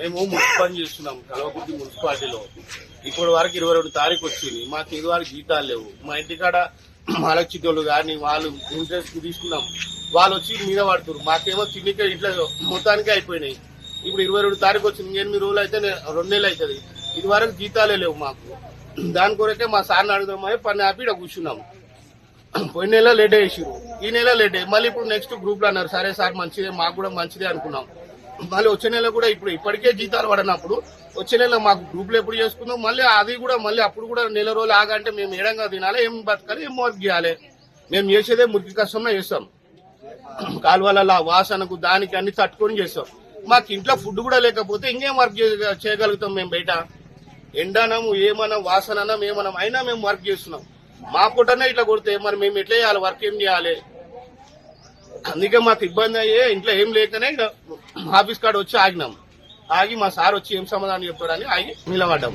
మేము మున్సిపల్ చేస్తున్నాం కల్వకుర్తి మున్సిపాలిటీలో. ఇప్పటి వరకు 22 తారీఖు వచ్చింది. మాకు ఇది వరకు జీతాలు లేవు. మా ఇంటికాడ మలచితోళ్ళు కానీ వాళ్ళు ఇంట్రెస్ట్ తీసుకున్నాం, వాళ్ళు వచ్చి మీద పడుతున్నారు. మాకేమో తిండికే ఇట్లా మొత్తానికి అయిపోయినాయి. ఇప్పుడు 22 తారీఖు వచ్చింది. 8 రోజులు అయితే 2 నెలలు అవుతుంది. ఇది వరకు జీతాలే లేవు మాకు. దాని కొరకే మా సార్ని అడుగుదామని పని ఆపి ఇక్కడ కూర్చున్నాం. పోయిన నెల లేట్ వేసారు, ఈ నెల లేట్. మళ్ళీ ఇప్పుడు నెక్స్ట్ గ్రూప్ లో అన్నారు. సరే సార్ మంచిదే, మాకు కూడా మంచిదే అనుకున్నాం. మళ్ళీ వచ్చే నెల కూడా ఇప్పటికే జీతాలు పడినప్పుడు వచ్చే నెల మాకు గ్రూపులు ఎప్పుడు చేసుకుందాం. మళ్ళీ అది కూడా మళ్ళీ అప్పుడు కూడా నెల రోజులు ఆగంటే మేము ఏడంగా తినాలి, ఏం బతకాలి, ఏం వర్క్ చేయాలి. మేము చేసేదే మురికి కష్టంలో చేస్తాం. కాలువల వాసనకు దానికి అన్ని తట్టుకొని చేస్తాం. మాకు ఇంట్లో ఫుడ్ కూడా లేకపోతే ఇంకేం వర్క్ చేయగలుగుతాం మేము? బయట ఎండనము ఏమన్నా వాసననం ఏమన్నా అయినా మేము వర్క్ చేస్తున్నాం. మా పూటనే ఇట్లా కొడితే మరి మేము ఎట్లా చేయాలి? వర్క్ ఏం చేయాలి? అందుకే మాకు ఇబ్బంది అయ్యే ఇంట్లో ఏం లేకనే ఆఫీస్ కాడ వచ్చి ఆగినాం. ఆగి మా సార్ వచ్చి ఏం సమాధానం చెప్తాడని ఆగి నిలబడ్డాం.